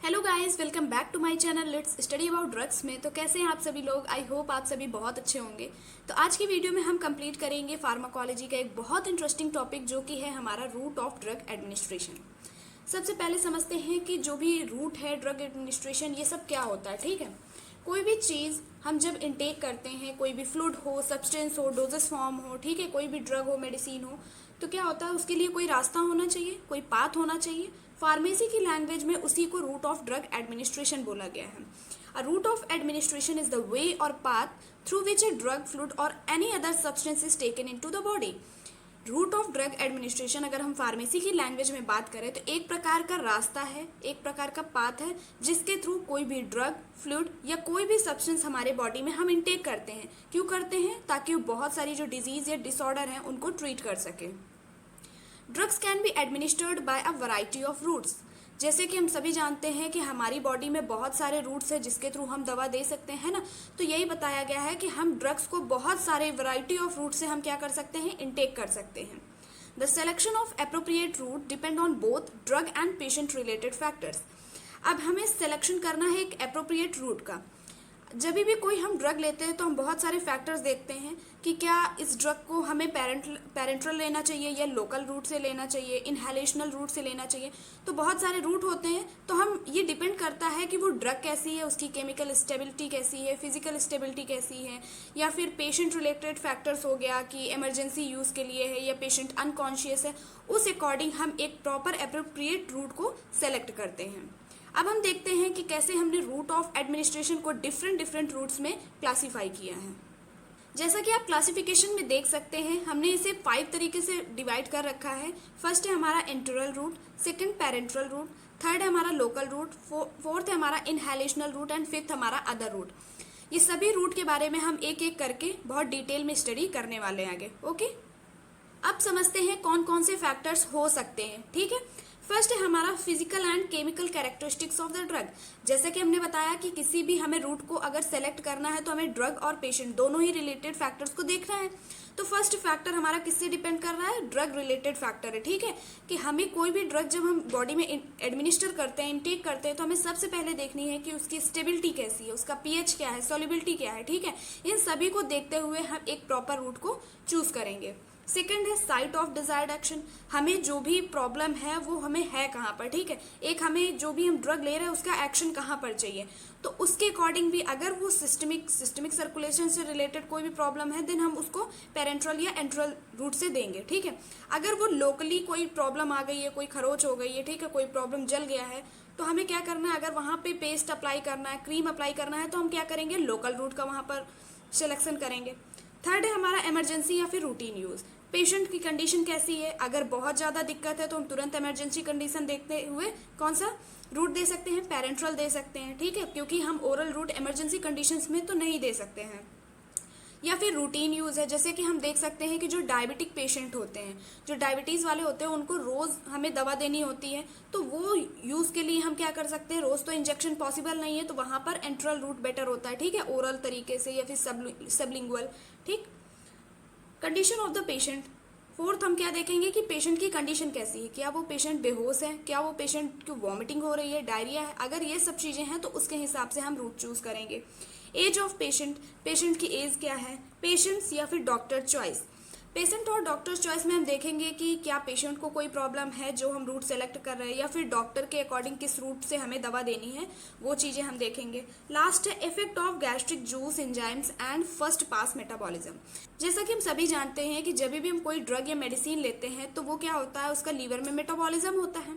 Hello guys, welcome back to my channel let's study about drugs में। तो कैसे हैं आप सभी लोग? आई होप आप सभी बहुत अच्छे होंगे। तो आज की वीडियो में हम कंप्लीट करेंगे फार्माकोलॉजी का एक बहुत इंटरेस्टिंग टॉपिक जो कि है हमारा रूट ऑफ ड्रग एडमिनिस्ट्रेशन। सबसे पहले समझते हैं कि जो भी रूट है ड्रग एडमिनिस्ट्रेशन, ये सब क्या होता है। ठीक है, कोई भी चीज़ हम जब इनटेक करते हैं, कोई भी फ्लूइड हो, सब्सटेंस हो, डोजेस फॉर्म हो, ठीक है, कोई भी ड्रग हो, मेडिसिन हो, तो क्या होता है उसके लिए कोई रास्ता होना चाहिए, कोई पाथ होना चाहिए। फार्मेसी की लैंग्वेज में उसी को रूट ऑफ ड्रग एडमिनिस्ट्रेशन बोला गया है। A route of administration is the way और path through which a drug, fluid और any other substance is taken into the body. Route of drug administration अगर हम फार्मेसी की लैंग्वेज में बात करें तो एक प्रकार का रास्ता है, एक प्रकार का पाथ है जिसके थ्रू कोई भी ड्रग, फ्लूइड या कोई भी सब्सटेंस हमारे बॉडी में हम इनटेक करते हैं। क्यों करते हैं? ताकि बहुत सारी जो डिजीज या डिसऑर्डर हैं उनको ट्रीट कर सके। Drugs can be administered by a variety of routes. जैसे कि हम सभी जानते हैं कि हमारी बॉडी में बहुत सारे रूट्स हैं जिसके थ्रू हम दवा दे सकते हैं ना। तो यही बताया गया है कि हम ड्रग्स को बहुत सारे वैरायटी ऑफ रूट से हम क्या कर सकते हैं, इनटेक कर सकते हैं। The selection of appropriate route depend on both drug and patient related factors. अब हमें सिलेक्शन करना है एक एप्रोप्रिएट रूट का। जब भी कोई हम ड्रग लेते हैं तो हम बहुत सारे फैक्टर्स देखते हैं कि क्या इस ड्रग को हमें पेरेंट्रल लेना चाहिए या लोकल रूट से लेना चाहिए, इनहेलेशनल रूट से लेना चाहिए। तो बहुत सारे रूट होते हैं, तो हम ये डिपेंड करता है कि वो ड्रग कैसी है, उसकी केमिकल स्टेबिलिटी कैसी है, फिजिकल स्टेबिलिटी कैसी है, या फिर पेशेंट रिलेटेड फैक्टर्स हो गया कि इमरजेंसी यूज़ के लिए है या पेशेंट अनकॉन्शियस है। उस अकॉर्डिंग हम एक प्रॉपर एप्रोप्रिएट रूट को सेलेक्ट करते हैं। अब हम देखते हैं कि कैसे हमने रूट ऑफ एडमिनिस्ट्रेशन को डिफरेंट रूट्स में क्लासीफाई किया है। जैसा कि आप क्लासिफिकेशन में देख सकते हैं, हमने इसे 5 तरीके से डिवाइड कर रखा है। फर्स्ट है हमारा enteral route, second parenteral route, third है हमारा लोकल रूट, फोर्थ है हमारा इनहेलेशनल रूट एंड फिफ्थ हमारा अदर रूट। ये सभी रूट के बारे में हम एक एक करके बहुत डिटेल में स्टडी करने वाले हैं आगे। ओके, अब समझते हैं कौन कौन से फैक्टर्स हो सकते हैं। ठीक है, फर्स्ट है हमारा physical and chemical characteristics of the drug. जैसे कि हमने बताया कि किसी भी हमें रूट को अगर सेलेक्ट करना है तो हमें ड्रग और पेशेंट दोनों ही रिलेटेड फैक्टर्स को देखना है। तो फर्स्ट फैक्टर हमारा किससे डिपेंड कर रहा है? ड्रग रिलेटेड फैक्टर है। ठीक है, कि हमें कोई भी ड्रग जब हम बॉडी में एडमिनिस्टर करते हैं, इनटेक करते हैं, तो हमें सबसे पहले देखनी है कि उसकी स्टेबिलिटी कैसी है, उसका पीएच क्या है, सॉल्युबिलिटी क्या है। ठीक है, इन सभी को देखते हुए हम एक प्रॉपर रूट को चूज करेंगे। सेकंड है साइट ऑफ डिजायर्ड एक्शन। हमें जो भी प्रॉब्लम है वो हमें है कहाँ पर। ठीक है, एक हमें जो भी हम ड्रग ले रहे हैं उसका एक्शन कहाँ पर चाहिए, तो उसके अकॉर्डिंग भी अगर वो सिस्टमिक सर्कुलेशन से रिलेटेड कोई भी प्रॉब्लम है देन हम उसको पेरेंट्रल या एंट्रल रूट से देंगे। ठीक है, अगर वो लोकली कोई प्रॉब्लम आ गई है, कोई खरोच हो गई है, ठीक है, कोई प्रॉब्लम जल गया है, तो हमें क्या करना है, अगर वहाँ पे पेस्ट अप्लाई करना है, क्रीम अप्लाई करना है, तो हम क्या करेंगे, लोकल रूट का वहाँ पर सिलेक्शन करेंगे। थर्ड है हमारा इमरजेंसी या फिर रूटीन यूज। पेशेंट की कंडीशन कैसी है, अगर बहुत ज़्यादा दिक्कत है तो हम तुरंत इमरजेंसी कंडीशन देखते हुए कौन सा रूट दे सकते हैं, पेरेंट्रल दे सकते हैं। ठीक है, क्योंकि हम ओरल रूट इमरजेंसी कंडीशंस में तो नहीं दे सकते हैं। या फिर रूटीन यूज़ है, जैसे कि हम देख सकते हैं कि जो डायबिटिक पेशेंट होते हैं, जो डायबिटीज़ वाले होते हैं, उनको रोज़ हमें दवा देनी होती है, तो वो यूज़ के लिए हम क्या कर सकते हैं, रोज़ तो इंजेक्शन पॉसिबल नहीं है, तो वहाँ पर एंट्रल रूट बेटर होता है। ठीक है, ओरल तरीके से या फिर सबलिंगुअल। ठीक, condition of the patient. Fourth हम क्या देखेंगे कि पेशेंट की कंडीशन कैसी है, क्या वो पेशेंट बेहोश है, क्या वो पेशेंट को वॉमिटिंग हो रही है, डायरिया है। अगर ये सब चीज़ें हैं तो उसके हिसाब से हम रूट चूज करेंगे। एज ऑफ पेशेंट, पेशेंट की एज क्या है, पेशेंट्स या फिर डॉक्टर चॉइस। पेशेंट और डॉक्टर चॉइस में हम देखेंगे कि क्या पेशेंट को कोई प्रॉब्लम है जो हम रूट सेलेक्ट कर रहे हैं, या फिर डॉक्टर के अकॉर्डिंग किस रूट से हमें दवा देनी है, वो चीज़ें हम देखेंगे। लास्ट है effect of gastric juice, enzymes and first pass metabolism. जैसा कि हम सभी जानते हैं कि जब भी हम कोई ड्रग या मेडिसिन लेते हैं तो वो क्या होता है, उसका लीवर में मेटाबॉलिज्म होता है,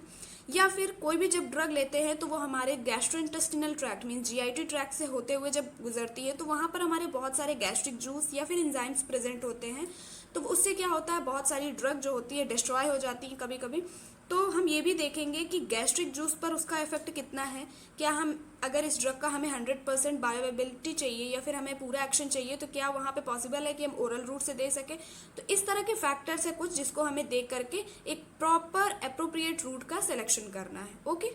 या फिर कोई भी जब ड्रग लेते हैं तो वो हमारे gastrointestinal tract means GIT tract से होते हुए जब गुजरती है तो वहाँ पर हमारे बहुत सारे गैस्ट्रिक जूस या फिर एंजाइम्स प्रेजेंट होते हैं। तो उससे क्या होता है, बहुत सारी ड्रग जो होती है डिस्ट्रॉय हो जाती है कभी कभी। तो हम ये भी देखेंगे कि गैस्ट्रिक जूस पर उसका इफेक्ट कितना है, क्या हम अगर इस ड्रग का हमें 100% बायोअवेलेबिलिटी चाहिए या फिर हमें पूरा एक्शन चाहिए, तो क्या वहाँ पे पॉसिबल है कि हम ओरल रूट से दे सके। तो इस तरह के फैक्टर्स है कुछ जिसको हमें देख करके एक प्रॉपर अप्रोप्रिएट रूट का सिलेक्शन करना है। ओके,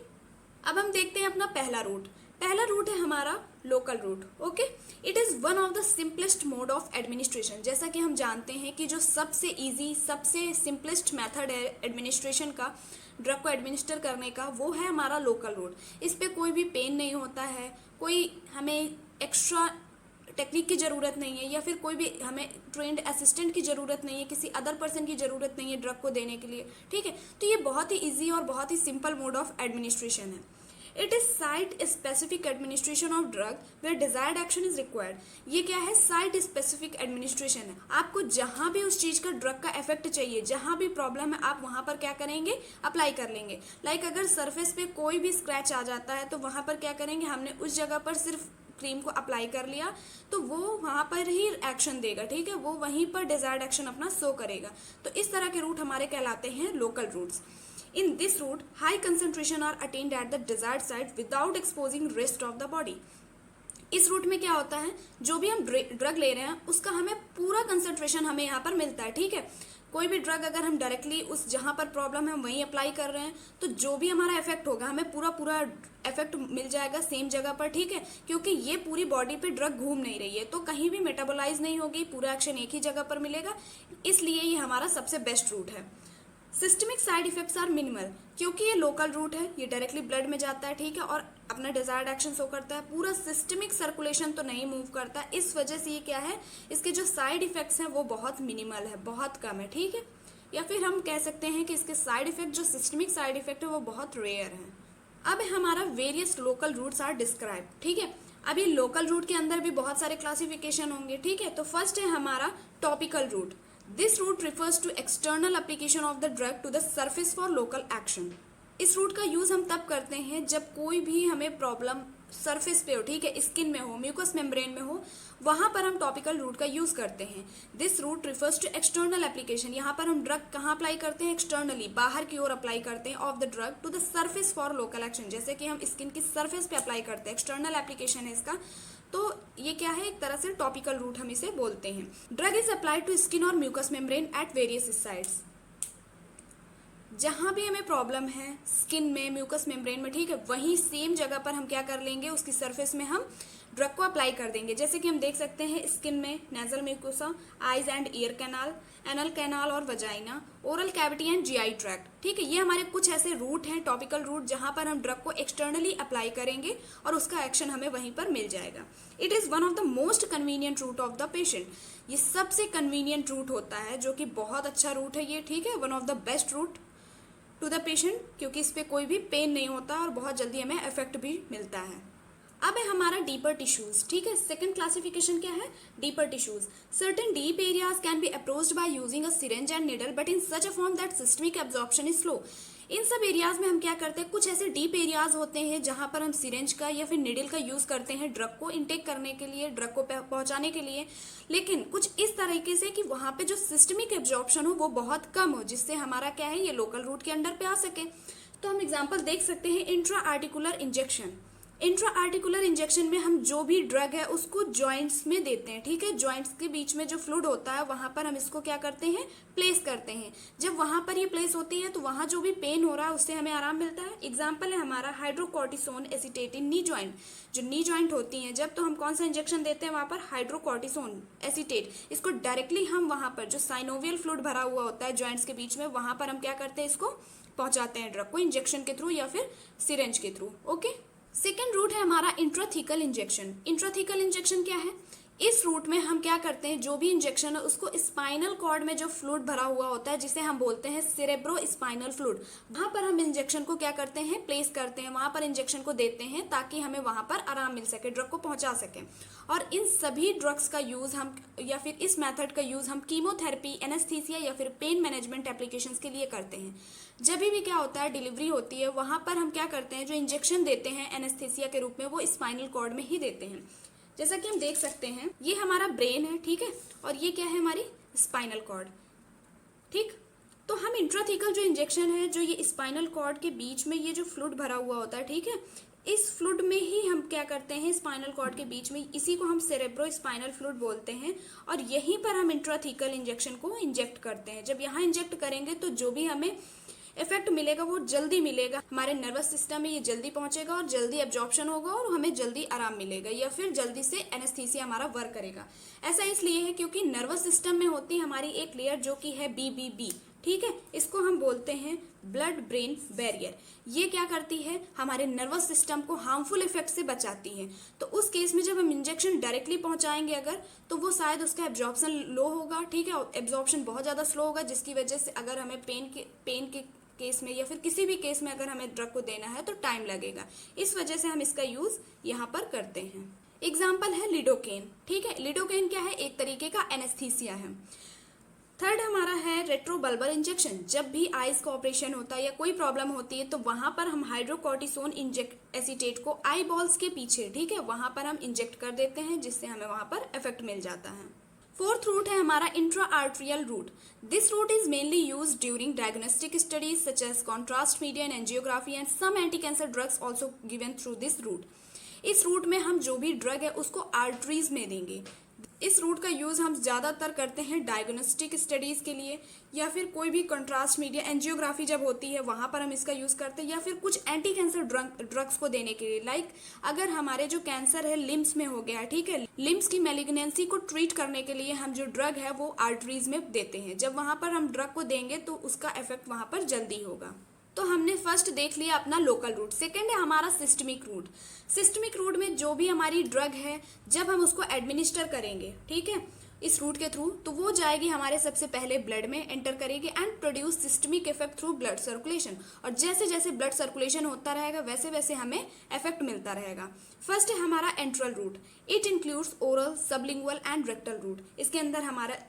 अब हम देखते हैं अपना पहला रूट। पहला रूट है हमारा local root. Okay, it is one of the simplest mole of administration. जैसा कि हम जानते हैं कि जो सबसे इजी, सबसे सिंपलेस्ट मेथड है एडमिनिस्ट्रेशन का, ड्रग को एडमिनिस्टर करने का, वो है हमारा लोकल रूट। इस पर कोई भी पेन नहीं होता है, कोई हमें एक्स्ट्रा टेक्निक की ज़रूरत नहीं है, या फिर कोई भी हमें ट्रेंड असिस्टेंट की ज़रूरत नहीं है, किसी अदर पर्सन की ज़रूरत नहीं है ड्रग को देने के लिए। ठीक है, तो ये बहुत ही ईजी और बहुत ही सिंपल मोड ऑफ एडमिनिस्ट्रेशन है। It is site specific administration of drug where desired action is required. ये क्या है? साइट स्पेसिफिक एडमिनिस्ट्रेशन है। आपको जहां भी उस चीज का ड्रग का इफेक्ट चाहिए, जहां भी प्रॉब्लम है, आप वहां पर क्या करेंगे? अप्लाई कर लेंगे। लाइक अगर सरफेस पे कोई भी स्क्रैच आ जाता है तो वहां पर क्या करेंगे? हमने उस जगह पर सिर्फ क्रीम को अप्लाई कर लिया तो वो वहां पर ही एक्शन देगा। ठीक है, वो वहीं पर डिजायर्ड एक्शन अपना शो करेगा। तो इस तरह के रूट हमारे कहलाते हैं local routes. In this route, high concentration are attained at the desired site without exposing rest of the body. इस रूट में क्या होता है? जो भी हम ड्रग ले रहे हैं उसका हमें पूरा कंसंट्रेशन हमें यहाँ पर मिलता है। ठीक है, कोई भी ड्रग अगर हम डायरेक्टली उस जहाँ पर प्रॉब्लम है हम वहीं अप्लाई कर रहे हैं तो जो भी हमारा इफेक्ट होगा हमें पूरा इफेक्ट मिल जाएगा सेम जगह पर। ठीक है, क्योंकि ये पूरी बॉडी पे ड्रग घूम नहीं रही है तो कहीं भी मेटाबोलाइज नहीं होगी, पूरा एक्शन एक ही जगह पर मिलेगा। इसलिए ये हमारा सबसे बेस्ट रूट है। Systemic side effects are minimal, क्योंकि ये लोकल रूट है, ये डायरेक्टली ब्लड में जाता है। ठीक है, और अपना डिजायर्ड एक्शन शो करता है, पूरा सिस्टमिक सर्कुलेशन तो नहीं मूव करता। इस वजह से ये क्या है? इसके जो साइड इफेक्ट्स हैं वो बहुत मिनिमल है, बहुत कम है। ठीक है, या फिर हम कह सकते हैं कि इसके साइड इफेक्ट, जो सिस्टमिक साइड इफेक्ट है, वो बहुत रेयर है। अब हमारा various local routes are describe. ठीक है, अब ये लोकल रूट के अंदर भी बहुत सारे क्लासिफिकेशन होंगे। ठीक है, तो फर्स्ट है हमारा topical route. This route refers to external application of the drug to the surface for local action. इस रूट का यूज हम तब करते हैं जब कोई भी हमें प्रॉब्लम सरफेस पे हो, ठीक है, स्किन में हो, म्यूकस मेम्ब्रेन में हो, वहां पर हम टॉपिकल रूट का यूज करते हैं। This route refers to external application. यहाँ पर हम ड्रग कहाँ अप्लाई करते हैं? एक्सटर्नली, बाहर की ओर अप्लाई करते हैं, of the drug to the surface for local action. जैसे कि हम स्किन की सरफेस पे अप्लाई करते हैं, एक्सटर्नल एप्लीकेशन है इसका। तो ये क्या है? एक तरह से टॉपिकल रूट हम इसे बोलते हैं। Drug is applied to skin और mucus membrane at various sites. जहाँ भी हमें प्रॉब्लम है स्किन में, म्यूकस मेम्ब्रेन में, ठीक है, वहीं सेम जगह पर हम क्या कर लेंगे? उसकी सरफेस में हम ड्रग को अप्लाई कर देंगे। जैसे कि हम देख सकते हैं स्किन में nasal mucosa, eyes and ear canal, anal canal और vagina, oral cavity and GI tract. ठीक है, ये हमारे कुछ ऐसे रूट हैं, टॉपिकल रूट, जहां पर हम ड्रग को एक्सटर्नली अप्लाई करेंगे और उसका एक्शन हमें वहीं पर मिल जाएगा। It is one of the most convenient route of the patient. ये सबसे कन्वीनियंट रूट होता है, जो कि बहुत अच्छा रूट है ये। ठीक है, one of the best route to the patient, क्योंकि इस पर कोई भी पेन नहीं होता और बहुत जल्दी हमें इफेक्ट भी मिलता है। अब है हमारा डीपर टिश्यूज। ठीक है, सेकंड क्लासिफिकेशन क्या है? Deeper tissues. Certain deep areas can be approached by using a syringe and needle but in such a form that systemic absorption is slow. इन सब एरियाज में हम क्या करते हैं? कुछ ऐसे डीप एरियाज होते हैं जहां पर हम सिरिंज का या फिर नीडल का यूज करते हैं ड्रग को इनटेक करने के लिए, ड्रग को पहुंचाने के लिए, लेकिन कुछ इस तरीके से कि वहां पे जो सिस्टमिक एब्जॉर्प्शन हो वो बहुत कम हो, जिससे हमारा क्या है? ये लोकल रूट के अंडर पे आ सके। तो हम एग्जाम्पल देख सकते हैं intra articular injection. Intra articular injection में हम जो भी ड्रग है उसको जॉइंट्स में देते हैं। ठीक है, जॉइंट्स के बीच में जो फ्लूइड होता है वहां पर हम इसको क्या करते हैं? प्लेस करते हैं। जब वहां पर ये प्लेस होती है तो वहां जो भी पेन हो रहा है उससे हमें आराम मिलता है। एग्जाम्पल है हमारा हाइड्रोकॉर्टिसोन एसीटेट इन नी जॉइंट। जो नी जॉइंट होती है, जब तो हम कौन सा इंजेक्शन देते हैं वहां पर? Hydrocortisone acetate. इसको डायरेक्टली हम वहां पर जो साइनोवियल फ्लूइड भरा हुआ होता है जॉइंट्स के बीच में, वहां पर हम क्या करते हैं? इसको पहुंचाते हैं ड्रग को इंजेक्शन के थ्रू या फिर सिरेंज के थ्रू। ओके, सेकेंड रूट है हमारा इंट्राथीकल इंजेक्शन। इंट्राथीकल इंजेक्शन क्या है? इस रूट में हम क्या करते हैं? जो भी इंजेक्शन है उसको स्पाइनल कॉर्ड में जो फ्लूइड भरा हुआ होता है, जिसे हम बोलते हैं सेरेब्रो स्पाइनल फ्लूइड, वहां पर हम इंजेक्शन को क्या करते हैं? प्लेस करते हैं, वहां पर इंजेक्शन को देते हैं ताकि हमें वहां पर आराम मिल सके, ड्रग को पहुंचा सके। और इन सभी ड्रग्स का यूज हम, या फिर इस मेथड का यूज हम कीमोथेरेपी, एनेस्थीसिया या फिर पेन मैनेजमेंट एप्लीकेशंस के लिए करते हैं। जब भी क्या होता है? डिलीवरी होती है, वहां पर हम क्या करते हैं? जो इंजेक्शन देते हैं एनेस्थीसिया के रूप में, वो स्पाइनल कॉर्ड में ही देते हैं। जैसा कि हम देख सकते हैं ये हमारा ब्रेन है, ठीक है, और ये क्या है? हमारी स्पाइनल कॉर्ड। ठीक, तो हम इंट्राथीकल जो इंजेक्शन है, जो ये स्पाइनल कॉर्ड के बीच में ये जो फ्लूइड भरा हुआ होता है, ठीक है, इस फ्लूइड में ही हम क्या करते हैं? स्पाइनल कॉर्ड के बीच में, इसी को हम सेरेब्रो स्पाइनल फ्लूइड बोलते हैं, और यहीं पर हम इंट्राथीकल इंजेक्शन को इंजेक्ट करते हैं। जब यहाँ इंजेक्ट करेंगे तो जो भी हमें इफेक्ट मिलेगा वो जल्दी मिलेगा, हमारे नर्वस सिस्टम में ये जल्दी पहुंचेगा और जल्दी एब्जॉर्प्शन होगा और हमें जल्दी आराम मिलेगा, या फिर जल्दी से एनेस्थीसिया हमारा वर्क करेगा। ऐसा इसलिए है क्योंकि नर्वस सिस्टम में होती है हमारी एक लेयर जो कि है BBB, ठीक है। इसको हम बोलते हैं ब्लड ब्रेन बैरियर। ये क्या करती है, हमारे नर्वस सिस्टम को हार्मफुल इफेक्ट से बचाती है। तो उस केस में जब हम इंजेक्शन डायरेक्टली पहुंचाएंगे अगर, तो वो शायद उसका एब्जॉर्प्शन लो होगा, ठीक है, एब्जॉर्प्शन बहुत ज़्यादा स्लो होगा, जिसकी वजह से अगर हमें पेन के केस में या फिर किसी भी केस में अगर हमें ड्रग को देना है तो टाइम लगेगा। इस वजह से हम इसका यूज़ यहाँ पर करते हैं। एग्जाम्पल है लिडोकेन, ठीक है। लिडोकेन क्या है, एक तरीके का एनेस्थीसिया है। थर्ड हमारा है रेट्रोबल्बर इंजेक्शन। जब भी आइज का ऑपरेशन होता है या कोई प्रॉब्लम होती है तो वहां पर हम हाइड्रोकॉर्टिसोन एसीटेट को आई बॉल्स के पीछे, ठीक है, वहां पर हम इंजेक्ट कर देते हैं, जिससे हमें वहां पर इफेक्ट मिल जाता है। फोर्थ रूट है हमारा intra arterial route. This route is mainly use during diagnostic studies such as contrast media and angiography and some anti cancer drugs also given through this route. इस रूट में हम जो भी drug है उसको arteries में देंगे। इस रूट का यूज़ हम ज़्यादातर करते हैं डायग्नोस्टिक स्टडीज़ के लिए, या फिर कोई भी कंट्रास्ट मीडिया एंजियोग्राफी जब होती है वहाँ पर हम इसका यूज़ करते हैं, या फिर कुछ एंटी कैंसर ड्रग्स को देने के लिए। लाइक अगर हमारे जो कैंसर है लिम्स में हो गया है, ठीक है, लिम्स की मैलिग्नेंसी को ट्रीट करने के लिए हम जो ड्रग है वो आर्टरीज में देते हैं। जब वहाँ पर हम ड्रग को देंगे तो उसका इफेक्ट वहाँ पर जल्दी होगा। तो हमने फर्स्ट देख लिया अपना लोकल रूट। सेकंड है हमारा सिस्टमिक रूट। सिस्टमिक रूट में जो भी हमारी ड्रग है जब हम उसको एडमिनिस्टर करेंगे, ठीक है, इस रूट के थ्रू, तो वो जाएगी हमारे सबसे पहले ब्लड में, एंटर करेगी and produce systemic effect through blood circulation. और जैसे जैसे ब्लड सर्कुलेशन होता रहेगा वैसे वैसे हमें इफेक्ट मिलता रहेगा। फर्स्ट है हमारा enteral route. It includes oral, sublingual and rectal route. इसके अंदर हमारा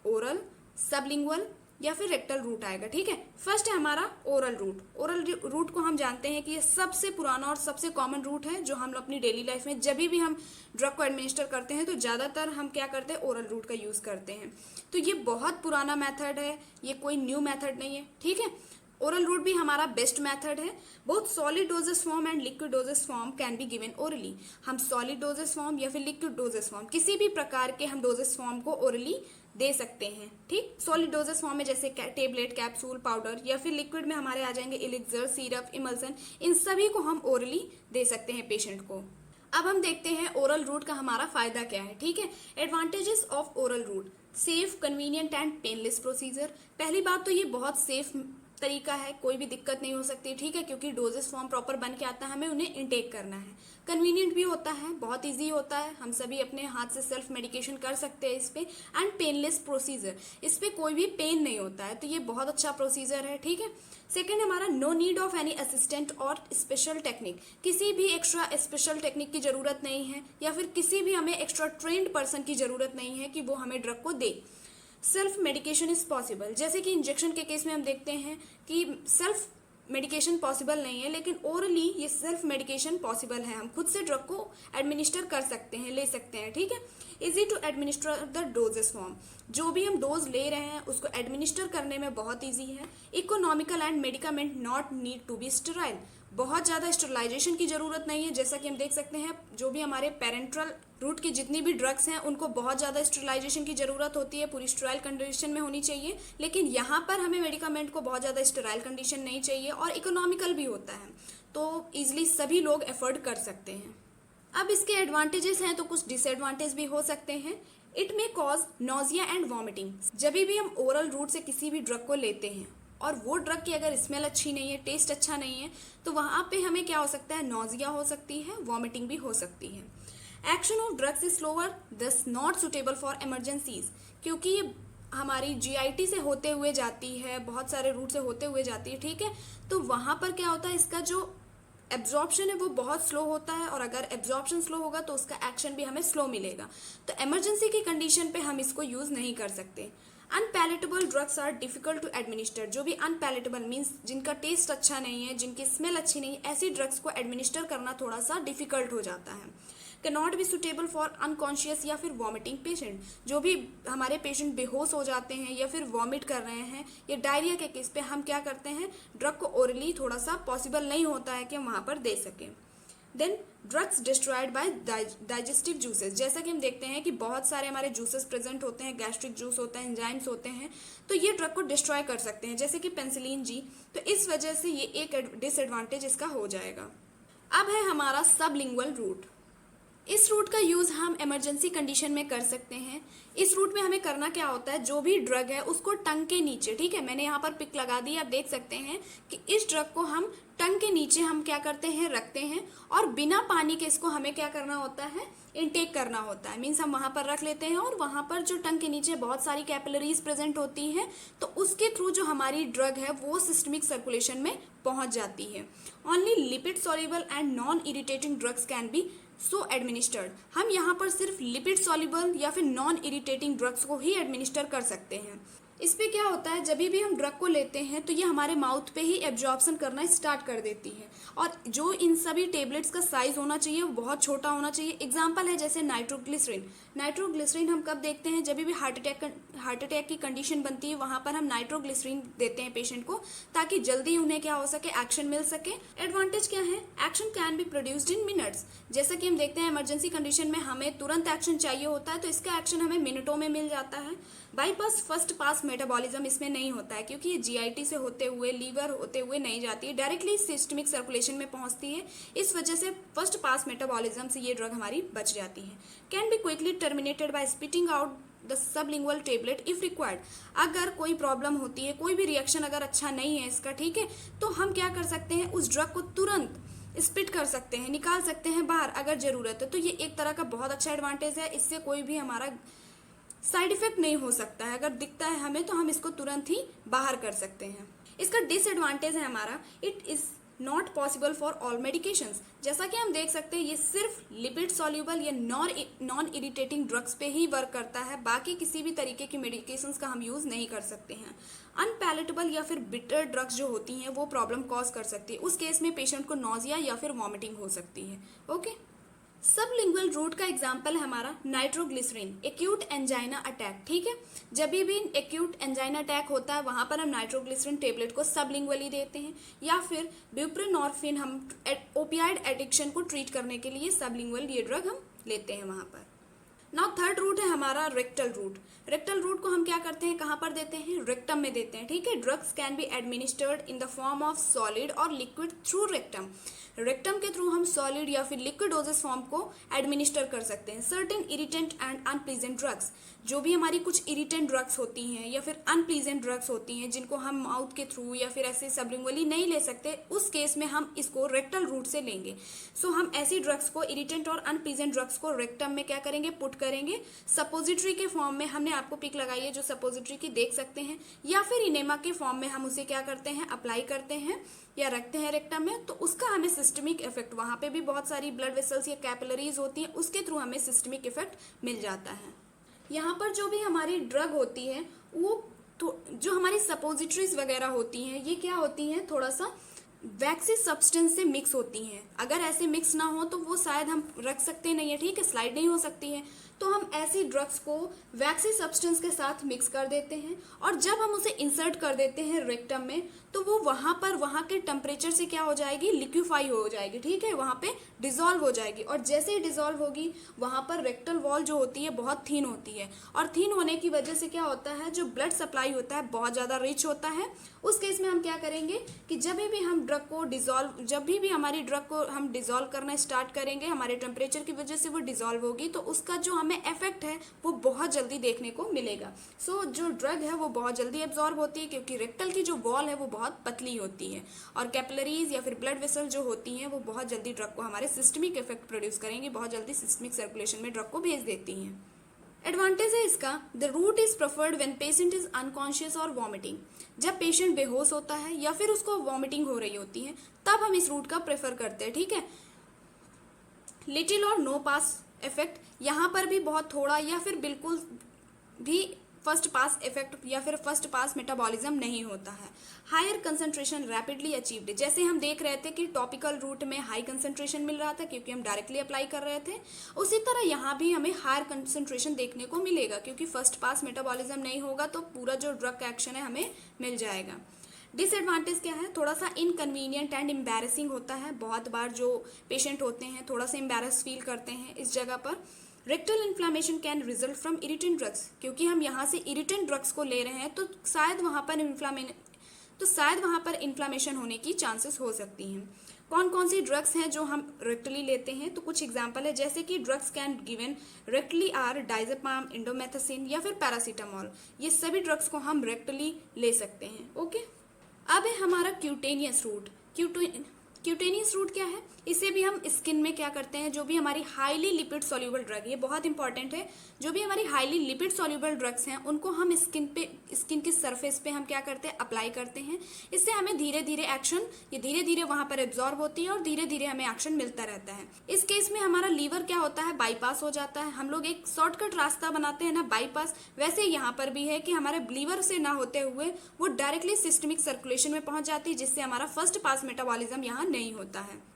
ओरल, सबलिंगुअल या फिर रेक्टल रूट आएगा, ठीक है। फर्स्ट है हमारा ओरल रूट। ओरल रूट को हम जानते हैं कि ये सबसे पुराना और सबसे कॉमन रूट है जो हम अपनी डेली लाइफ में जब भी हम ड्रग को एडमिनिस्टर करते हैं तो ज़्यादातर हम क्या करते हैं, ओरल रूट का यूज़ करते हैं। तो ये बहुत पुराना मेथड है, ये कोई न्यू मेथड नहीं है, ठीक है। ओरल रूट भी हमारा बेस्ट मेथड है। Both solid doses form and liquid dosage form can be given orally. हम सॉलिड डोजेस फॉर्म या फिर लिक्विड डोजेस फॉर्म, किसी भी प्रकार के हम डोजेस फॉर्म को ओरली दे सकते हैं, ठीक। सॉलिड डोजेस फॉर्म में जैसे टेबलेट, कैप्सूल, पाउडर, या फिर लिक्विड में हमारे आ जाएंगे एलिक्सर, सिरप, इमल्सन, इन सभी को हम ओरली दे सकते हैं पेशेंट को। अब हम देखते हैं ओरल रूट का हमारा फायदा क्या है, ठीक है। Advantages of oral route: safe, convenient and painless procedure. पहली बात तो ये बहुत सेफ तरीका है, कोई भी दिक्कत नहीं हो सकती, ठीक है, क्योंकि डोजेस फॉर्म प्रॉपर बन के आता है, हमें उन्हें इनटेक करना है। कन्वीनियंट भी होता है, बहुत इजी होता है, हम सभी अपने हाथ से सेल्फ मेडिकेशन कर सकते हैं इस पे। एंड पेनलेस प्रोसीजर, इस पे कोई भी पेन नहीं होता है, तो ये बहुत अच्छा प्रोसीजर है, ठीक है। सेकेंड हमारा no need of any assistant or special technique. किसी भी एक्स्ट्रा स्पेशल टेक्निक की जरूरत नहीं है, या फिर किसी भी हमें एक्स्ट्रा ट्रेंड पर्सन की जरूरत नहीं है कि वो हमें ड्रग को दे। Self medication is possible. जैसे कि इंजेक्शन के केस में हम देखते हैं कि सेल्फ मेडिकेशन पॉसिबल नहीं है, लेकिन ओरली ये सेल्फ मेडिकेशन पॉसिबल है। हम खुद से ड्रग को एडमिनिस्टर कर सकते हैं, ले सकते हैं, ठीक है। Easy to administer the doses form. जो भी हम डोज ले रहे हैं उसको एडमिनिस्टर करने में बहुत ईजी है। Economical and medicament not need to be sterile. बहुत ज़्यादा स्टेरिलाइजेशन की ज़रूरत नहीं है। जैसा कि हम देख सकते हैं जो भी हमारे पेरेंट्रल रूट की जितनी भी ड्रग्स हैं उनको बहुत ज़्यादा स्टेरिलाइजेशन की ज़रूरत होती है, पूरी स्टेराइल कंडीशन में होनी चाहिए। लेकिन यहाँ पर हमें मेडिकामेंट को बहुत ज़्यादा स्टेराइल कंडीशन नहीं चाहिए, और इकोनॉमिकल भी होता है, तो ईजिली सभी लोग एफोर्ड कर सकते हैं। अब इसके एडवांटेजेस हैं तो कुछ डिसएडवांटेज भी हो सकते हैं। It may cause nausea and vomiting. जब भी हम ओरल रूट से किसी भी ड्रग को लेते हैं और वो ड्रग की अगर स्मेल अच्छी नहीं है, टेस्ट अच्छा नहीं है, तो वहाँ पे हमें क्या हो सकता है, नोजिया हो सकती है, वॉमिटिंग भी हो सकती है। Action of drugs is slower, दस नॉट सुटेबल फॉर इमरजेंसीज। क्योंकि ये हमारी जीआईटी से होते हुए जाती है, बहुत सारे रूट से होते हुए जाती है, ठीक है, तो वहाँ पर क्या होता है, इसका जो एब्जॉर्प्शन है वो बहुत स्लो होता है, और अगर एब्जॉर्प्शन स्लो होगा तो उसका एक्शन भी हमें स्लो मिलेगा। तो इमरजेंसी की कंडीशन पे हम इसको यूज़ नहीं कर सकते। Unpalatable drugs are difficult to administer. जो भी अनपैलेटेबल मीन्स जिनका टेस्ट अच्छा नहीं है, जिनकी स्मेल अच्छी नहीं है, ऐसी ड्रग्स को एडमिनिस्टर करना थोड़ा सा डिफिकल्ट हो जाता है। Can not be suitable for unconscious या फिर वॉमिटिंग पेशेंट। जो भी हमारे पेशेंट बेहोश हो जाते हैं या फिर वॉमिट कर रहे हैं या डायरिया के केस पे हम क्या करते हैं, ड्रग को ओरली थोड़ा सा पॉसिबल नहीं होता है कि हम वहाँ पर दे सकें। Then drugs destroyed by digestive juices, जैसा कि हम देखते हैं कि बहुत सारे हमारे जूसेस प्रेजेंट होते हैं, गैस्ट्रिक जूस होते हैं, एंजाइम्स होते हैं, तो ये ड्रग को डिस्ट्रॉय कर सकते हैं, जैसे कि पेंसिलिन जी। तो इस वजह से ये एक डिसएडवांटेज इसका हो जाएगा। अब है हमारा सबलिंगुअल रूट। इस रूट का यूज़ हम इमरजेंसी कंडीशन में कर सकते हैं। इस रूट में हमें करना क्या होता है, जो भी ड्रग है उसको टंग के नीचे, ठीक है, मैंने यहाँ पर पिक लगा दी, आप देख सकते हैं कि इस ड्रग को हम टंग के नीचे हम क्या करते हैं, रखते हैं, और बिना पानी के इसको हमें क्या करना होता है, इनटेक करना होता है। मीन्स हम वहाँ पर रख लेते हैं और वहाँ पर जो टंग के नीचे बहुत सारी कैपिलरीज प्रेजेंट होती हैं, तो उसके थ्रू जो हमारी ड्रग है वो सिस्टमिक सर्कुलेशन में पहुँच जाती है। Only lipid soluble and non irritating drugs can B so administered. हम यहाँ पर सिर्फ लिपिड सॉल्युबल या फिर नॉन इरिटेटिंग ड्रग्स को ही एडमिनिस्टर कर सकते हैं। इस पे क्या होता है, जब भी हम ड्रग को लेते हैं तो ये हमारे माउथ पे ही एब्जॉर्प्शन करना स्टार्ट कर देती है, और जो इन सभी टेबलेट्स का साइज होना चाहिए वो बहुत छोटा होना चाहिए। एग्जांपल है जैसे नाइट्रोग्लिसरीन। नाइट्रोग्लिसरीन हम कब देखते हैं, जब भी हार्ट अटैक की कंडीशन बनती है, वहाँ पर हम नाइट्रोग्लिसरीन देते हैं पेशेंट को, ताकि जल्दी उन्हें क्या हो सके, एक्शन मिल सके। एडवांटेज क्या है, action can be produced in minutes. जैसा कि हम देखते हैं इमरजेंसी कंडीशन में हमें तुरंत एक्शन चाहिए होता है, तो इसका एक्शन हमें मिनटों में मिल जाता है। बाईपास फर्स्ट पास मेटाबॉलिज्म इसमें नहीं होता है, क्योंकि ये जीआईटी से होते हुए, लीवर होते हुए नहीं जाती है, डायरेक्टली सिस्टमिक सर्कुलेशन में पहुंचती है। इस वजह से फर्स्ट पास मेटाबॉलिज्म से ये ड्रग हमारी बच जाती है। Can be quickly terminated bye spitting out the sublingual tablet if required. अगर कोई प्रॉब्लम होती है, कोई भी रिएक्शन अगर अच्छा नहीं है इसका, ठीक है, तो हम क्या कर सकते हैं, उस ड्रग को तुरंत स्पिट कर सकते हैं, निकाल सकते हैं बाहर अगर जरूरत है। तो ये एक तरह का बहुत अच्छा एडवांटेज है, इससे कोई भी हमारा साइड इफेक्ट नहीं हो सकता है। अगर दिखता है हमें तो हम इसको तुरंत ही बाहर कर सकते हैं। इसका डिसएडवांटेज है हमारा, it is not possible for all medications. जैसा कि हम देख सकते हैं ये सिर्फ लिपिड सॉल्युबल या नॉन इरिटेटिंग ड्रग्स पे ही वर्क करता है, बाकी किसी भी तरीके की मेडिकेशंस का हम यूज नहीं कर सकते हैं। अनपैलेटेबल या फिर बिटर ड्रग्स जो होती हैं वो प्रॉब्लम कॉज कर सकती है, उस केस में पेशेंट को नोजिया या फिर वॉमिटिंग हो सकती है। ओके, सबलिंगुअल रूट का एग्जाम्पल है हमारा नाइट्रोग्लिसरीन, एक्यूट एंजाइना अटैक, ठीक है, जब भी एक्यूट एंजाइना अटैक होता है वहां पर हम नाइट्रोग्लिसरीन टेबलेट को सबलिंगुअली देते हैं, या फिर ब्यूप्रेनॉर्फिन हम ओपियाइड एडिक्शन को ट्रीट करने के लिए सबलिंगुअल ये ड्रग हम लेते हैं वहां पर। नाउ थर्ड रूट है हमारा रेक्टल रूट। रेक्टल रूट को हम क्या करते हैं, कहाँ पर देते हैं, रेक्टम में देते हैं, ठीक है। Drugs can be administered in the form of solid और लिक्विड थ्रू रेक्टम। रेक्टम के थ्रू हम सॉलिड या फिर लिक्विड डोजेस फॉर्म को एडमिनिस्टर कर सकते हैं। Certain irritant and unpleasant drugs, जो भी हमारी कुछ इरिटेंट ड्रग्स होती हैं या फिर अनप्लीजेंट ड्रग्स होती हैं जिनको हम माउथ के थ्रू या फिर ऐसे सबलिंगुअली नहीं ले सकते, उस केस में हम इसको रेक्टल रूट से लेंगे। सो हम ऐसी ड्रग्स को, इरिटेंट और अनप्लीजेंट ड्रग्स को रेक्टम में क्या करेंगे, पुट करेंगे सपोजिटरी के फॉर्म में। हमने आपको पिक लगाई है जो सपोजिटरी की देख सकते हैं, या फिर इनेमा के फॉर्म में हम उसे क्या करते हैं, अप्लाई करते हैं या रखते हैं रेक्टम में। तो उसका हमें सिस्टमिक इफेक्ट, वहां पे भी बहुत सारी ब्लड वेसल्स या कैपिलरीज होती हैं, उसके थ्रू हमें सिस्टमिक इफेक्ट मिल जाता है। यहाँ पर जो भी हमारी ड्रग होती है वो जो हमारी सपोजिटरीज वगैरह होती हैं ये क्या होती हैं, थोड़ा सा वैक्सी सब्सटेंस से मिक्स होती हैं। अगर ऐसे मिक्स ना हो तो वो शायद हम रख सकते नहीं है, ठीक है, स्लाइड नहीं हो सकती है। तो हम ऐसी ड्रग्स को वैक्सी सब्सटेंस के साथ मिक्स कर देते हैं, और जब हम उसे इंसर्ट कर देते हैं रेक्टम में तो वो वहाँ के टेम्परेचर से क्या हो जाएगी, लिक्विफाई हो जाएगी, ठीक है, वहाँ पे डिजोल्व हो जाएगी। और जैसे ही डिजोल्व होगी वहाँ पर रेक्टल वॉल जो होती है बहुत थीन होती है, और थीन होने की वजह से क्या होता है, जो ब्लड सप्लाई होता है बहुत ज़्यादा रिच होता है। उस केस में हम क्या करेंगे कि जब भी हम ड्रग को डिजोल्व, जब भी हमारी ड्रग को हम डिजोल्व करना स्टार्ट करेंगे, हमारे टेम्परेचर की वजह से वो डिजोल्व होगी, तो उसका जो हमें इफेक्ट है वो बहुत जल्दी देखने को मिलेगा। सो जो ड्रग है वो बहुत जल्दी एब्जॉर्ब होती है, क्योंकि रेक्टल की जो वॉल है वो बहुत पतली होती है, और कैपिलरीज या फिर ब्लड वेसल जो होती हैं वो बहुत जल्दी ड्रग को हमारे सिस्टमिक इफेक्ट प्रोड्यूस करेंगी, बहुत जल्दी सिस्टमिक सर्कुलेशन में ड्रग को भेज देती हैं। एडवांटेज है इसका, the route is preferred when patient is unconscious or vomiting. जब पेशेंट बेहोश होता है या फिर उसको वॉमिटिंग हो रही होती है तब हम इस रूट का प्रेफर करते हैं, ठीक है। लिटिल और नो पास इफेक्ट, यहाँ पर भी बहुत थोड़ा या फिर बिल्कुल भी फर्स्ट पास इफेक्ट या फिर फर्स्ट पास मेटाबॉलिज्म नहीं होता है। हायर कंसंट्रेशन रैपिडली अचीव्ड, जैसे हम देख रहे थे कि टॉपिकल रूट में हाई कंसंट्रेशन मिल रहा था क्योंकि हम डायरेक्टली अप्लाई कर रहे थे, उसी तरह यहाँ भी हमें हायर कंसंट्रेशन देखने को मिलेगा, क्योंकि फर्स्ट पास मेटाबॉलिज्म नहीं होगा तो पूरा जो ड्रग का एक्शन है हमें मिल जाएगा। डिसएडवांटेज क्या है, थोड़ा सा इनकन्वीनियंट एंड एम्बैरेसिंग होता है। बहुत बार जो पेशेंट होते हैं थोड़ा सा एम्बैरस फील करते हैं इस जगह पर। Rectal inflammation can result from irritant drugs, क्योंकि हम यहाँ से इरिटेंट ड्रग्स को ले रहे हैं तो शायद वहाँ पर इन्फ्लामेशन होने की चांसेस हो सकती हैं। कौन कौन सी ड्रग्स हैं जो हम रेक्टली लेते हैं, तो कुछ एग्जांपल है, जैसे कि drugs can given rectally are diazepam, indomethacin या फिर पैरासीटामोल। ये सभी ड्रग्स को हम रेक्टली ले सकते हैं। ओके, अब है हमारा क्यूटेनियस रूट। क्यूटेनियस रूट क्या है, इसे भी हम स्किन में क्या करते हैं, जो भी हमारी हाईली लिपिड सॉल्युबल ड्रग, ये बहुत इंपॉर्टेंट है, जो भी हमारी हाईली लिपिड सॉल्युबल ड्रग्स हैं उनको हम स्किन की सरफेस पे हम क्या करते हैं, अप्लाई करते हैं। इससे हमें धीरे धीरे वहां पर एब्जॉर्ब होती है और धीरे धीरे हमें एक्शन मिलता रहता है। इस केस में हमारा लीवर क्या होता है, बाईपास हो जाता है। हम लोग एक शॉर्टकट रास्ता बनाते हैं ना बाईपास, वैसे यहाँ पर भी है कि हमारे लीवर से ना होते हुए वो डायरेक्टली सिस्टमिक सर्कुलेशन में पहुंच जाती है, जिससे हमारा फर्स्ट पास मेटाबॉलिज्म यहाँ नहीं होता है।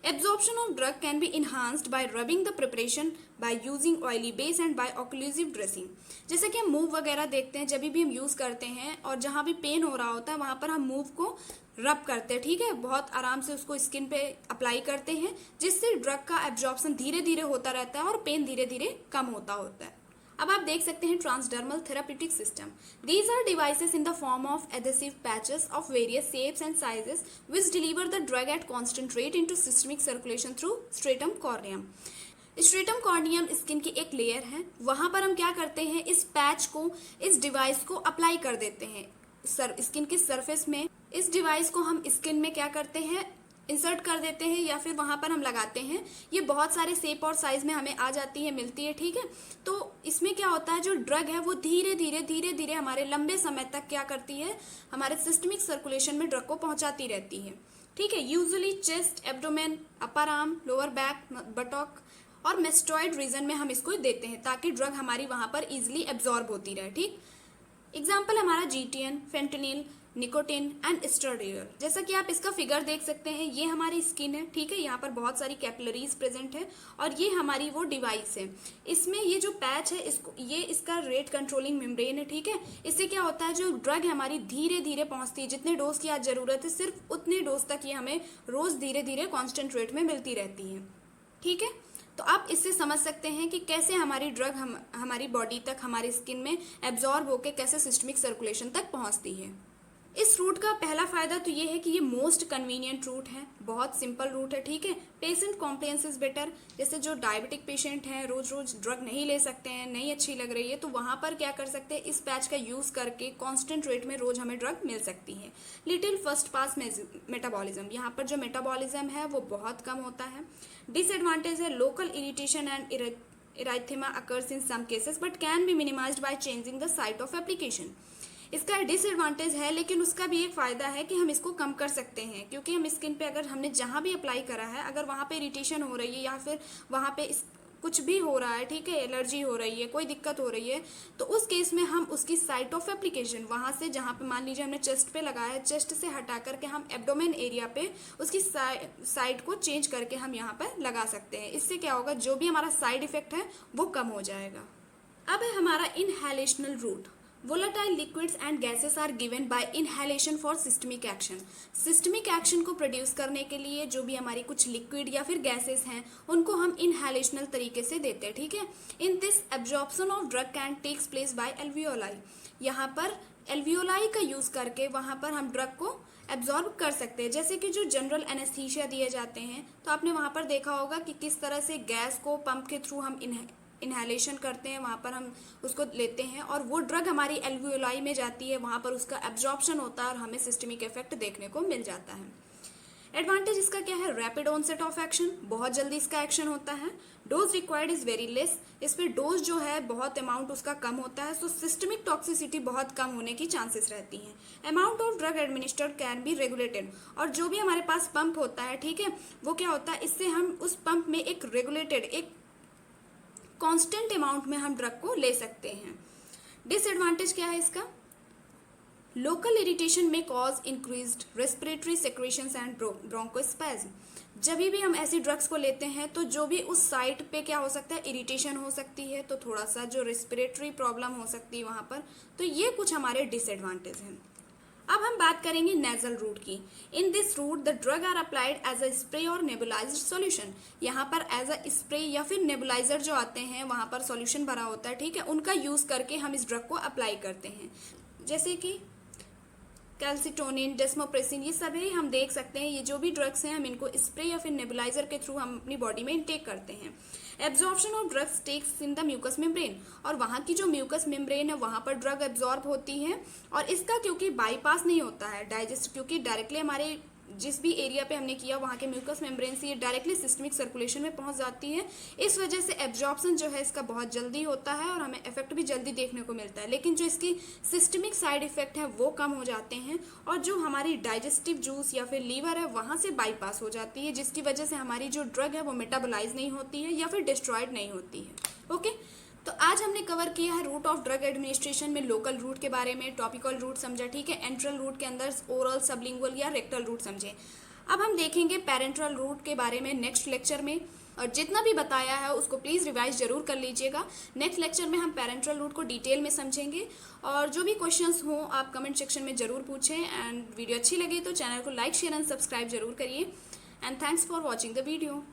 Absorption of drug can be enhanced by rubbing the preparation, by using oily base and by occlusive dressing। जैसे कि हम मूव वगैरह देखते हैं, जब भी हम यूज़ करते हैं और जहाँ भी पेन हो रहा होता है वहाँ पर हम मूव को रब करते हैं, ठीक है, बहुत आराम से उसको स्किन पे अप्लाई करते हैं, जिससे ड्रग का एब्जॉर्प्शन धीरे धीरे होता रहता है और पेन धीरे धीरे कम होता है। अब आप देख सकते हैं transdermal therapeutic system. These are devices in the form of adhesive patches of various shapes and sizes which deliver the drug at constant rate into systemic circulation through stratum corneum। Stratum corneum skin की एक layer है, वहां पर हम क्या करते हैं, इस पैच को, इस डिवाइस को अप्लाई कर देते हैं स्किन की सरफेस में। इस डिवाइस को हम स्किन में क्या करते हैं, इंसर्ट कर देते हैं या फिर वहां पर हम लगाते हैं। ये बहुत सारे शेप और साइज में हमें आ जाती है, मिलती है, ठीक है। तो इसमें क्या होता है, जो ड्रग है वो धीरे धीरे हमारे लंबे समय तक क्या करती है, हमारे सिस्टमिक सर्कुलेशन में ड्रग को पहुंचाती रहती है, ठीक है। Usually chest, abdomen, upper arm, lower back, buttock और मेस्टॉइड रीजन में हम इसको देते हैं, ताकि ड्रग हमारी वहां पर इजिली एब्जॉर्ब होती रहे, ठीक। एग्जाम्पल हमारा GTN, fentanyl, nicotine and oestradiol. जैसा कि आप इसका फिगर देख सकते हैं, ये हमारी स्किन है, ठीक है, यहाँ पर बहुत सारी कैपिलरीज प्रेजेंट है और ये हमारी वो डिवाइस है। इसमें ये जो पैच है, इसका रेट कंट्रोलिंग मेम्ब्रेन है, ठीक है। इससे क्या होता है, जो ड्रग हमारी धीरे धीरे पहुंचती है, जितने डोज की आज जरूरत है सिर्फ उतने डोज तक ये हमें रोज धीरे धीरे कॉन्स्टेंट रेट में मिलती रहती है, ठीक है। तो आप इससे समझ सकते हैं कि कैसे हमारी ड्रग हमारी बॉडी तक, हमारी स्किन में एब्जॉर्ब होकर कैसे सिस्टमिक सर्कुलेशन तक पहुंचती है। इस रूट का पहला फायदा तो ये है कि ये मोस्ट कन्वीनियंट रूट है, बहुत सिंपल रूट है, ठीक है। Patient compliance is better. जैसे जो डायबिटिक पेशेंट हैं, रोज रोज ड्रग नहीं ले सकते हैं, नहीं अच्छी लग रही है, तो वहां पर क्या कर सकते हैं, इस पैच का यूज करके कांस्टेंट रेट में रोज हमें ड्रग मिल सकती है। लिटिल फर्स्ट पास मेटाबॉलिज्म, यहाँ पर जो मेटाबॉलिज्म है वो बहुत कम होता है। डिसएडवांटेज है local irritation and erythema occurs in some cases but can be minimized by changing the site of application। इसका डिसएडवांटेज है, लेकिन उसका भी एक फायदा है कि हम इसको कम कर सकते हैं, क्योंकि हम स्किन पे अगर हमने जहाँ भी अप्लाई करा है, अगर वहाँ पे इरिटेशन हो रही है या फिर वहाँ पे कुछ भी हो रहा है, ठीक है, एलर्जी हो रही है, कोई दिक्कत हो रही है, तो उस केस में हम उसकी साइट ऑफ एप्लीकेशन, वहाँ से जहाँ पे मान लीजिए हमने चेस्ट पे लगाया है, चेस्ट से हटा करके हम एब्डोमेन एरिया पे उसकी साइट को चेंज करके हम यहाँ पर लगा सकते हैं। इससे क्या होगा, जो भी हमारा साइड इफेक्ट है वो कम हो जाएगा। अब है हमारा inhalational root. Volatile liquids and gases are given by inhalation for systemic action। Systemic action को प्रोड्यूस करने के लिए जो भी हमारी कुछ लिक्विड या फिर गैसेस हैं, उनको हम इनहेलेशनल तरीके से देते हैं, ठीक है। In this absorption of drug can takes place by alveoli. यहाँ पर एल्वियोलाई का यूज करके वहाँ पर हम ड्रग को एब्जॉर्ब कर सकते हैं। जैसे कि जो जनरल एनेस्थीसिया दिए जाते हैं, तो आपने वहाँ पर देखा होगा कि किस तरह से गैस को पंप के थ्रू हम इनहेलेशन करते हैं, वहाँ पर हम उसको लेते हैं और वो ड्रग हमारी एल्वियोलाई में जाती है, वहाँ पर उसका एब्जॉर्प्शन होता है और हमें सिस्टमिक इफेक्ट देखने को मिल जाता है। एडवांटेज इसका क्या है, रैपिड ऑनसेट ऑफ एक्शन, बहुत जल्दी इसका एक्शन होता है। Dose required is very less, इस पर डोज जो है बहुत अमाउंट उसका कम होता है, सो सिस्टमिक टॉक्सिसिटी बहुत कम होने की चांसेस रहती हैं। Amount of drug administered can be regulated, और जो भी हमारे पास पंप होता है, ठीक है, वो क्या होता है, इससे हम उस पंप में एक रेगुलेटेड, एक कांस्टेंट अमाउंट में हम ड्रग को ले सकते हैं। डिसएडवांटेज क्या है इसका, लोकल इरिटेशन में cause increased respiratory secretions and bronchospasm. जब भी हम ऐसी ड्रग्स को लेते हैं तो जो भी उस साइट पे क्या हो सकता है, इरिटेशन हो सकती है, तो थोड़ा सा जो रेस्पिरेटरी प्रॉब्लम हो सकती है वहाँ पर, तो ये कुछ हमारे डिसएडवांटेज हैं। अब हम बात करेंगे नेजल रूट की। In this route the drug are applied as a spray or nebulized solution. यहाँ पर एज अ स्प्रे या फिर नेबुलाइजर जो आते हैं वहाँ पर सॉल्यूशन भरा होता है, ठीक है, उनका यूज़ करके हम इस ड्रग को अप्लाई करते हैं। जैसे कि कैल्सिटोनिन, डेस्मोप्रेसिन, ये सभी हम देख सकते हैं। ये जो भी ड्रग्स हैं हम इनको स्प्रे या फिर नेबुलाइजर के थ्रू हम अपनी बॉडी में इनटेक करते हैं। Absorption of drugs takes in the mucus membrane, और वहाँ की जो म्यूकस मेम्ब्रेन है वहाँ पर ड्रग एब्जॉर्ब होती है, और इसका क्योंकि बाईपास नहीं होता है डाइजेस्ट, क्योंकि डायरेक्टली हमारे जिस भी एरिया पे हमने किया वहाँ के म्यूकस मेम्ब्रेन से ये डायरेक्टली सिस्टमिक सर्कुलेशन में पहुँच जाती है। इस वजह से एब्जॉर्प्शन जो है इसका बहुत जल्दी होता है और हमें इफेक्ट भी जल्दी देखने को मिलता है, लेकिन जो इसकी सिस्टमिक साइड इफेक्ट है वो कम हो जाते हैं, और जो हमारी डाइजेस्टिव जूस या फिर लीवर है वहाँ से बाईपास हो जाती है, जिसकी वजह से हमारी जो ड्रग है वो मेटाबोलाइज नहीं होती है या फिर डिस्ट्रॉयड नहीं होती है। ओके, तो आज हमने कवर किया है रूट ऑफ ड्रग एडमिनिस्ट्रेशन में लोकल रूट के बारे में, टॉपिकल रूट समझा, ठीक है, एंट्रल रूट के अंदर ओरल, सबलिंगुअल या रेक्टल रूट समझे। अब हम देखेंगे पेरेंट्रल रूट के बारे में नेक्स्ट लेक्चर में, और जितना भी बताया है उसको प्लीज़ रिवाइज जरूर कर लीजिएगा। नेक्स्ट लेक्चर में हम पेरेंट्रल रूट को डिटेल में समझेंगे, और जो भी क्वेश्चंस हों आप कमेंट सेक्शन में ज़रूर पूछें। एंड वीडियो अच्छी लगी तो चैनल को लाइक, शेयर एंड सब्सक्राइब जरूर करिए। And thanks for watching the video.